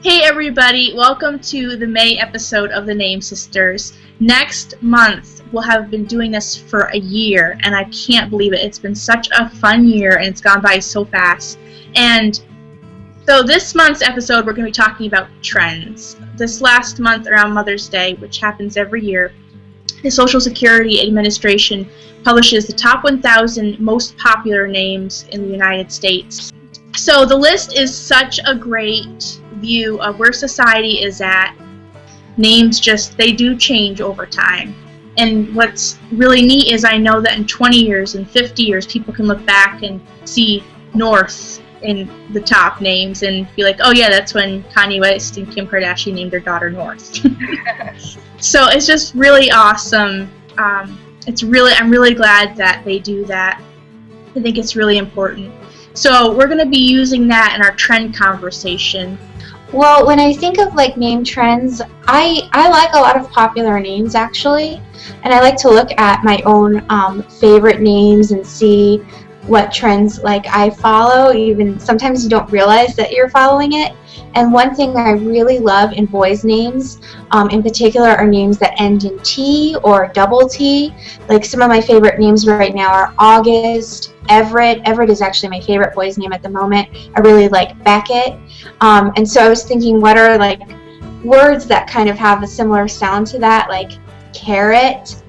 Hey everybody, welcome to the May episode of the Name Sisters. Next month, we'll have been doing this for a year, and I can't believe it. It's been such a fun year, and it's gone by so fast. And so this month's episode, we're going to be talking about trends. This last month around Mother's Day, which happens every year, the Social Security Administration publishes the top 1,000 most popular names in the United States. So the list is such a great view of where society is at. Names they do change over time. And what's really neat is I know that in 20 years and 50 years, people can look back and see North in the top names and be like, oh yeah, that's when Kanye West and Kim Kardashian named their daughter North. So it's just really awesome. I'm really glad that they do that. I think it's really important. So we're going to be using that in our trend conversation. Well, when I think of name trends, I like a lot of popular names actually, and I like to look at my own favorite names and see what trends I follow. Even sometimes you don't realize that you're following it. And one thing I really love in boys' names, in particular, are names that end in T or double T. Like some of my favorite names right now are August, Everett. Everett is actually my favorite boy's name at the moment. I really like Beckett. And so I was thinking, what are words that kind of have a similar sound to that, like carrot,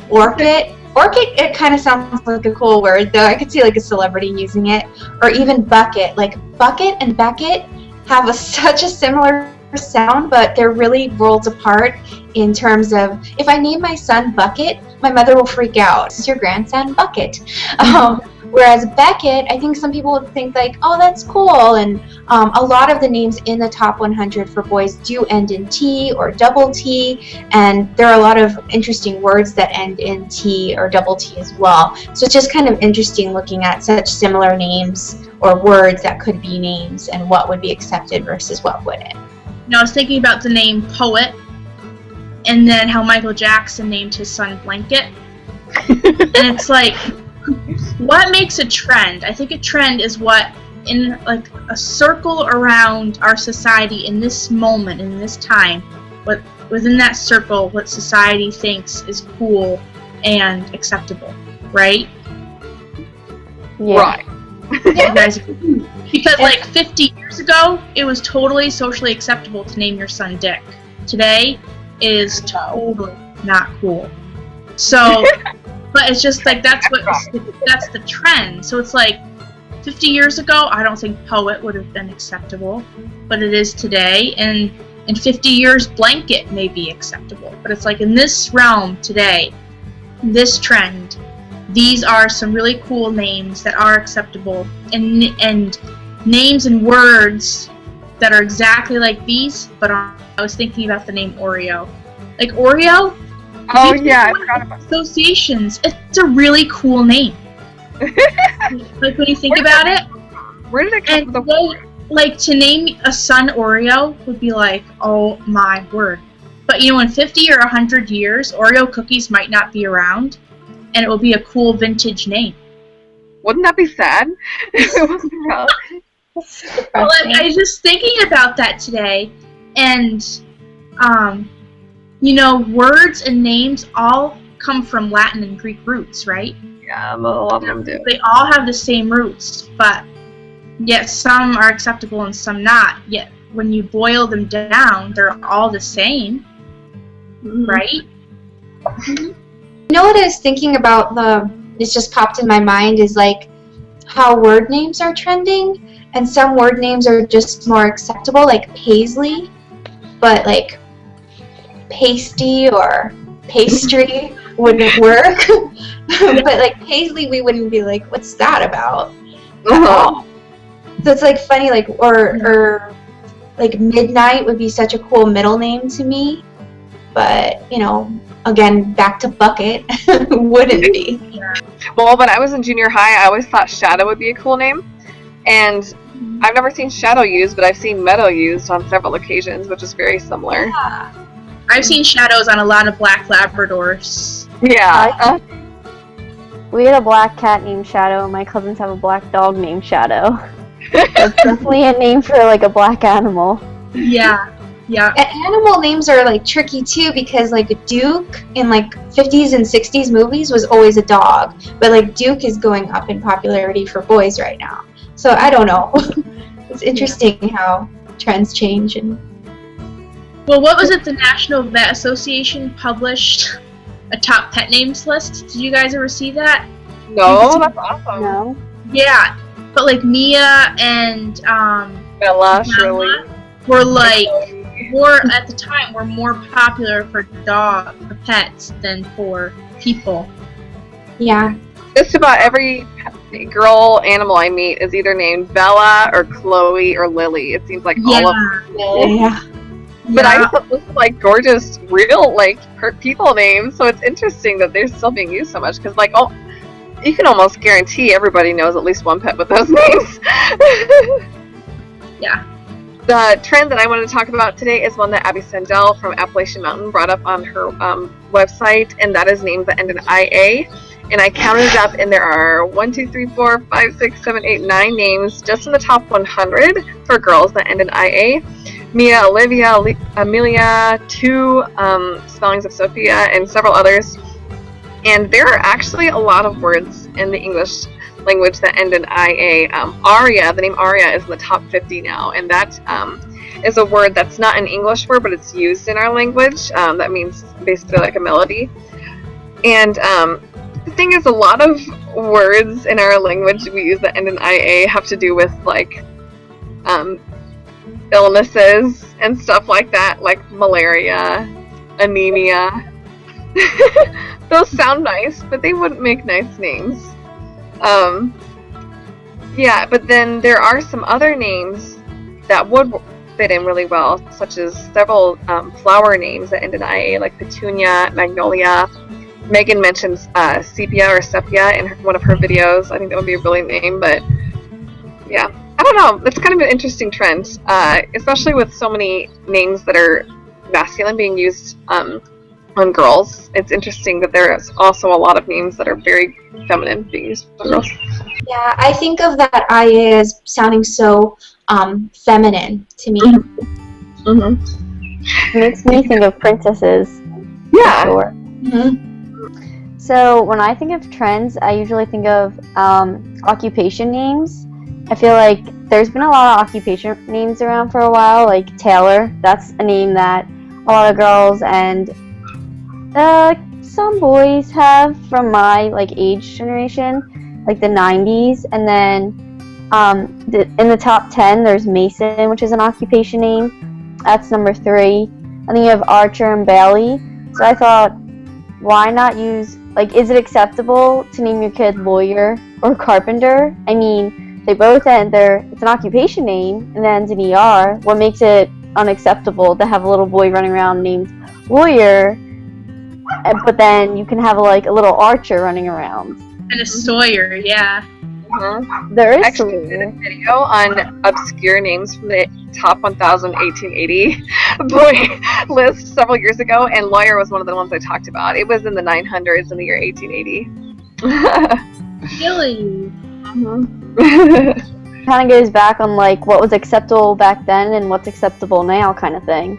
orchid. Orchid, it kind of sounds like a cool word, though. I could see a celebrity using it. Or even bucket. Bucket and Beckett have such a similar sound, but they're really worlds apart in terms of, if I name my son Bucket, my mother will freak out. This is your grandson, Bucket. Whereas Beckett, I think some people would think oh, that's cool. And a lot of the names in the top 100 for boys do end in T or double T, and there are a lot of interesting words that end in T or double T as well. So it's just kind of interesting looking at such similar names or words that could be names and what would be accepted versus what wouldn't. I was thinking about the name Poet, and then how Michael Jackson named his son Blanket. And it's what makes a trend? I think a trend is what, in a circle around our society in this moment, in this time, what within that circle, what society thinks is cool and acceptable, right? Yeah. Right. Because 50 years ago, it was totally socially acceptable to name your son Dick. Today, it is totally not cool. So, but it's just that's the trend. So it's 50 years ago, I don't think Poet would have been acceptable, but it is today. And in 50 years, Blanket may be acceptable. But it's in this realm today, this trend, these are some really cool names that are acceptable, and names and words that are exactly like these. But I was thinking about the name Oreo. Oreo? Oh yeah, I forgot about associations. It's a really cool name. When you think about it. Where did it come from? To name a son Oreo would be oh my word. But in 50 or 100 years, Oreo cookies might not be around, and it will be a cool vintage name. Wouldn't that be sad? Well, I was just thinking about that today, and words and names all come from Latin and Greek roots, right? Yeah, a lot of them do. They all have the same roots, but yet some are acceptable and some not. Yet when you boil them down, they're all the same, right? You know what I was thinking about, it just popped in my mind, is how word names are trending, and some word names are just more acceptable, like Paisley, but pasty or pastry wouldn't work. But Paisley, we wouldn't be what's that about? So it's funny, or Midnight would be such a cool middle name to me, but again, back to Bucket, wouldn't be. Well, when I was in junior high, I always thought Shadow would be a cool name, and I've never seen Shadow used, but I've seen Meadow used on several occasions, which is very similar. Yeah. I've seen shadows on a lot of black Labradors. Yeah. We had a black cat named Shadow, and my cousins have a black dog named Shadow. It's definitely a name for a black animal. Yeah. Yeah. And animal names are like tricky too, because like Duke in like 50s and 60s movies was always a dog, but like Duke is going up in popularity for boys right now. So I don't know. It's interesting how trends change. And Well, what was it? The National Vet Association published a top pet names list. Did you guys ever see that? No, that's awesome. No. Yeah, but like Mia and Bella, Shirley. were like at the time were more popular for pets than for people. yeah. Just about every girl animal I meet is either named Bella or Chloe or Lily. It seems like all of them. Yeah. But I thought those were like gorgeous, real like people names. So it's interesting that they're still being used so much because like you can almost guarantee everybody knows at least one pet with those names. Yeah. The trend that I wanted to talk about today is one that Abby Sandell from Appalachian Mountain brought up on her website, and that is names that end in IA. And I counted it up, and there are 1, 2, 3, 4, 5, 6, 7, 8, 9 names just in the top 100 for girls that end in IA. Mia, Olivia, Amelia, 2 spellings of Sophia, and several others. And there are actually a lot of words in the English language that end in IA. Aria, the name Aria is in the top 50 now, and that is a word that's not an English word, but it's used in our language. That means basically like a melody. And the thing is, a lot of words in our language we use that end in IA have to do with like illnesses and stuff like that, like malaria, anemia. Those sound nice, but they wouldn't make nice names. Yeah, but then there are some other names that would fit in really well, such as several flower names that end in IA, like petunia, magnolia. Megan mentions sepia or sepia in one of her videos. I think that would be a brilliant name, but yeah. I don't know. It's kind of an interesting trend, especially with so many names that are masculine being used on girls. It's interesting that there is also a lot of names that are very feminine being used for girls. Yeah, I think of that IA as sounding so feminine to me. It makes me think of princesses. Yeah. For sure. So when I think of trends, I usually think of occupation names. I feel like there's been a lot of occupation names around for a while, like Taylor. That's a name that a lot of girls and some boys have from my like age generation, like the 90s. And then in the top 10, there's Mason, which is an occupation name. That's number 3. And then you have Archer and Bailey. So I thought, why not use, like, is it acceptable to name your kid lawyer or carpenter? I mean, they both end it's an occupation name and ends in ER. What makes it unacceptable to have a little boy running around named lawyer, but then you can have like a little Archer running around? And a Sawyer, yeah. There is actually did a video on obscure names from the top 1,000 1880 boy list several years ago, and lawyer was one of the ones I talked about. It was in the 900s in the year 1880. Really? Kind of goes back on like what was acceptable back then and what's acceptable now, kind of thing.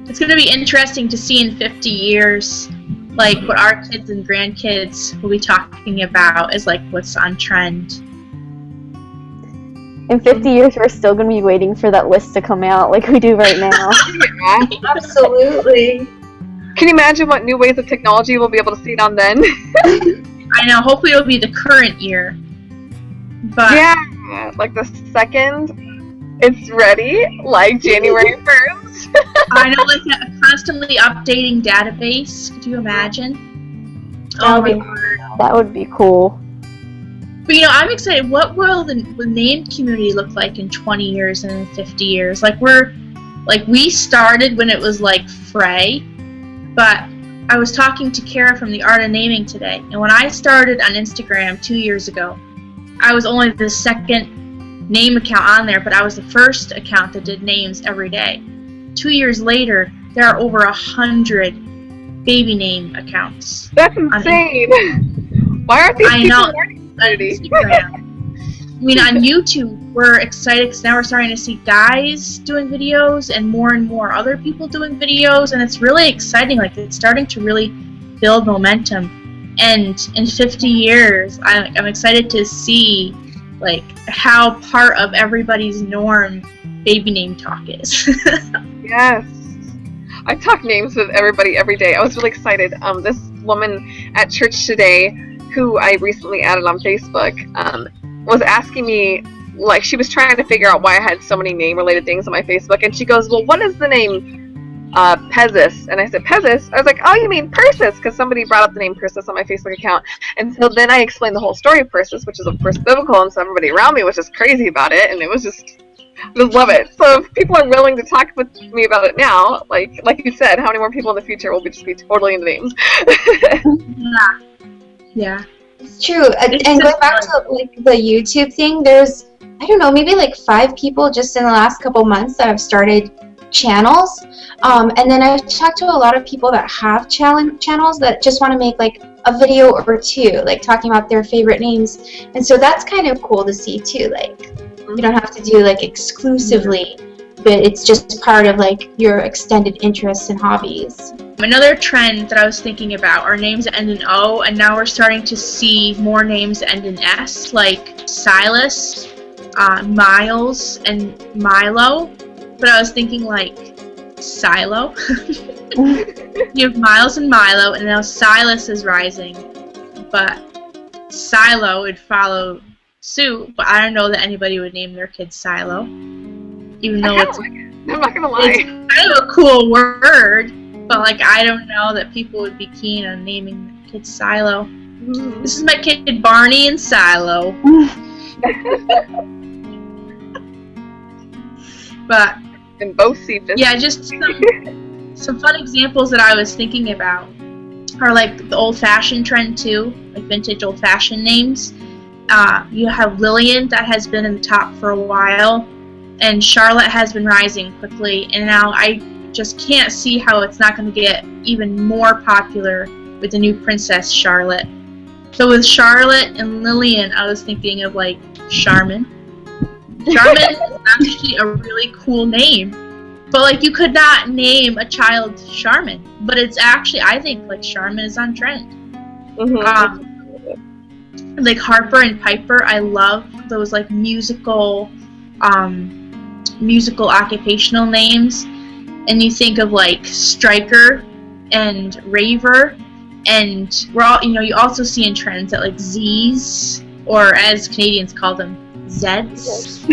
It's going to be interesting to see in 50 years, like what our kids and grandkids will be talking about is like what's on trend. In 50 years, we're still going to be waiting for that list to come out like we do right now. Yeah. Absolutely. Can you imagine what new ways of technology we'll be able to see it on then? I know, hopefully it'll be the current year. But yeah, like the second it's ready, like January 1st. I know, like a constantly updating database. Could you imagine? Oh my word. That would be cool. But you know, I'm excited. What will the name community look like in 20 years and in 50 years? Like we started when it was like Frey, but I was talking to Kara from the Art of Naming today, and when I started on Instagram 2 years ago, I was only the second name account on there, but I was the first account that did names every day. 2 years later, there are over 100 baby name accounts. That's insane. Why aren't these people learning community? I mean, on YouTube, we're excited because now we're starting to see guys doing videos and more other people doing videos, and it's really exciting. Like, it's starting to really build momentum. And in 50 years, I'm excited to see, like, how part of everybody's norm baby name talk is. Yes. I talk names with everybody every day. I was really excited. This woman at church today, who I recently added on Facebook, was asking me, like, she was trying to figure out why I had so many name-related things on my Facebook, and she goes, well, what is the name Pezus? And I said, Pezus? I was like, oh, you mean Persis, because somebody brought up the name Persis on my Facebook account. And so then I explained the whole story of Persis, which is, of course, biblical, and so everybody around me was just crazy about it, and it was just love it. So if people are willing to talk with me about it now, like you said, how many more people in the future will just be totally into names? Yeah. It's true. And going back to like the YouTube thing, there's, I don't know, maybe like 5 people just in the last couple months that have started channels. And then I've talked to a lot of people that have channels that just want to make like a video or 2, like talking about their favorite names. And so that's kind of cool to see too. Like, you don't have to do like exclusively, but it's just part of like your extended interests and hobbies. Another trend that I was thinking about are names that end in O, and now we're starting to see more names that end in S, like Silas, Miles, and Milo. But I was thinking like Silo. You have Miles and Milo, and now Silas is rising, but Silo would follow suit. But I don't know that anybody would name their kid Silo, even though it's, like it. I'm not gonna lie, it's kind of a cool word. But like, I don't know that people would be keen on naming their kid Silo. This is my kid Barney and Silo. But in both seasons. yeah, just some fun examples that I was thinking about are like the old-fashioned trend too, like vintage old-fashioned names. You have Lillian, that has been in the top for a while, and Charlotte has been rising quickly, and now I just can't see how it's not going to get even more popular with the new Princess Charlotte. So with Charlotte and Lillian, I was thinking of like Charmin. Charmin is actually a really cool name, but like, you could not name a child Charmin, but it's actually, I think like Charmin is on trend. Like Harper and Piper, I love those like musical occupational names. And you think of like Striker and Raver, and we're all, you also see in trends that like Z's, or as Canadians call them, Zeds.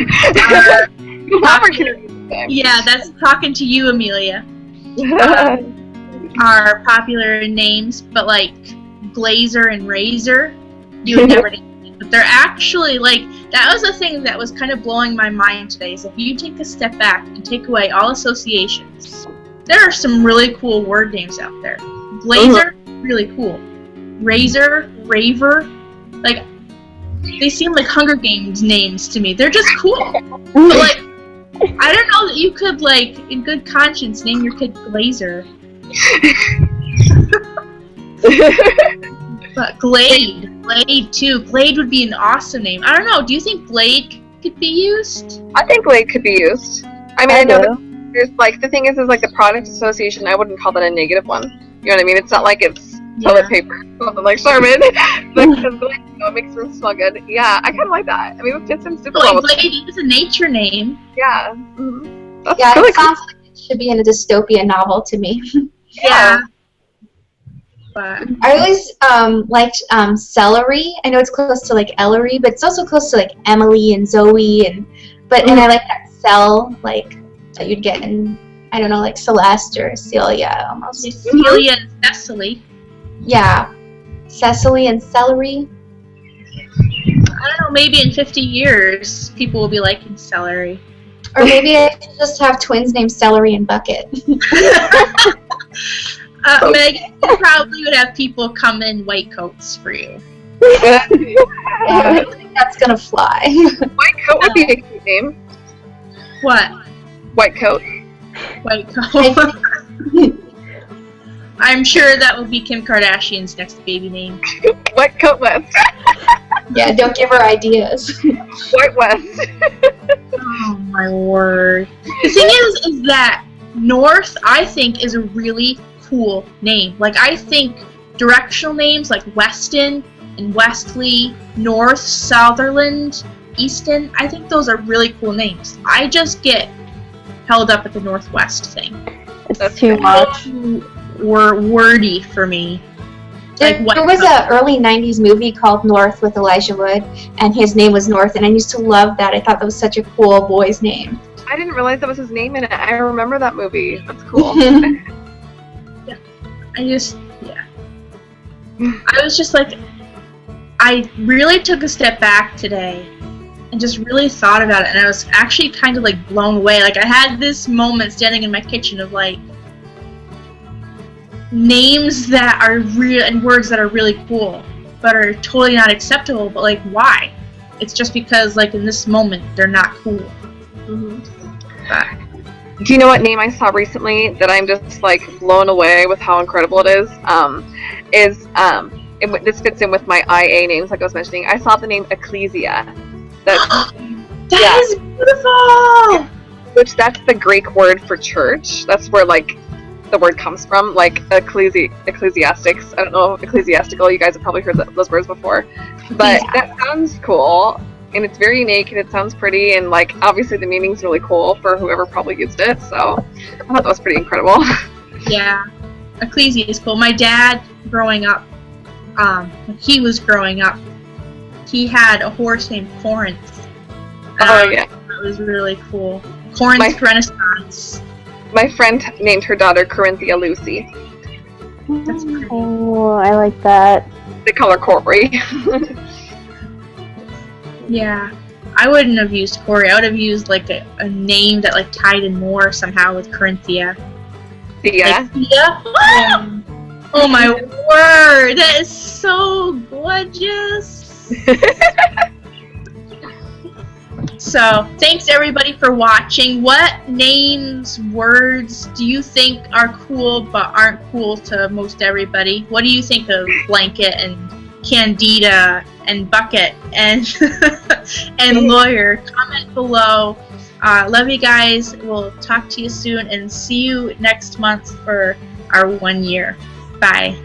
Yeah, that's talking to you, Amelia. Are popular names, but like Glazer and Razor, you would never name them. But they're actually like, that was the thing that was kind of blowing my mind today, is if you take a step back and take away all associations, there are some really cool word names out there. Glazer, really cool. Razor, Raver, like, they seem like Hunger Games names to me. They're just cool. But like, I don't know that you could, like, in good conscience, name your kid Glazer. But Glade too. Glade would be an awesome name. I don't know. Do you think Glade could be used? I think Glade could be used. I mean, I know that there's like, the thing is like the product association. I wouldn't call that a negative one. You know what I mean? It's not like it's toilet paper, something like Charmin. But because Glade, it makes them smell good. Yeah, I kind of like that. I mean, it fits in super well. Glade is a nature name. Yeah. Yeah, really it sounds like it should be in a dystopian novel to me. Yeah. But I always liked celery. I know it's close to like Ellery, but it's also close to like Emily and Zoe, and I like that cell like that you'd get in, I don't know, like Celeste or Celia almost. Celia and Cecily. Yeah, Cecily and celery. I don't know. Maybe in 50 years, people will be liking celery. Or maybe I could just have twins named Celery and Bucket. Meg, you probably would have people come in white coats for you. Yeah, I don't think that's gonna fly. White coat would be a cute name. What? White coat. White coat. I'm sure that will be Kim Kardashian's next baby name. White coat West. Yeah, don't give her ideas. White West. Oh my word. The thing is that North, I think, is a really cool name. Like, I think directional names like Weston and Westley, North, Sutherland, Easton, I think those are really cool names. I just get held up at the Northwest thing. It's too much. Were wordy for me. There was an early 90s movie called North with Elijah Wood, and his name was North, and I used to love that. I thought that was such a cool boy's name. I didn't realize that was his name in it. I remember that movie. That's cool. I was just like, I really took a step back today and just really thought about it, and I was actually kind of like blown away. Like, I had this moment standing in my kitchen of like names that are real and words that are really cool but are totally not acceptable, but like, why? It's just because like in this moment they're not cool. Do you know what name I saw recently that I'm just like blown away with how incredible it is? This fits in with my IA names, like I was mentioning. I saw the name Ecclesia. That is beautiful. Which that's the Greek word for church. That's where like the word comes from, like ecclesiastics. I don't know, ecclesiastical. You guys have probably heard those words before, but that sounds cool. And it's very unique, and it sounds pretty, and like obviously the meaning's really cool for whoever probably used it. So I thought that was pretty incredible. Yeah, Ecclesia is cool. My dad, growing up, when he was growing up, he had a horse named Corinth. Oh yeah, that was really cool. Corinth Renaissance. My friend named her daughter Corinthia Lucy. That's pretty. Oh, I like that. They call her Corey. Yeah, I wouldn't have used Corey. I would have used like a name that like tied in more somehow with Corinthia. Yeah. Like, yeah. Oh my word! That is so gorgeous. So, thanks everybody for watching. What names, words do you think are cool but aren't cool to most everybody? What do you think of blanket and Candida and bucket and and lawyer? Comment below. Love you guys. We'll talk to you soon and see you next month for our 1 year. Bye.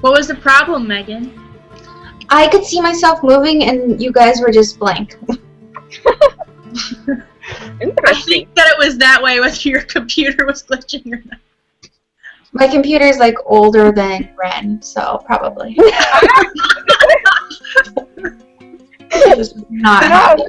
What was the problem, Megan? I could see myself moving, and you guys were just blank. I think that it was that way, whether your computer was glitching or not. My computer's like older than Ren, so probably. It was not happy.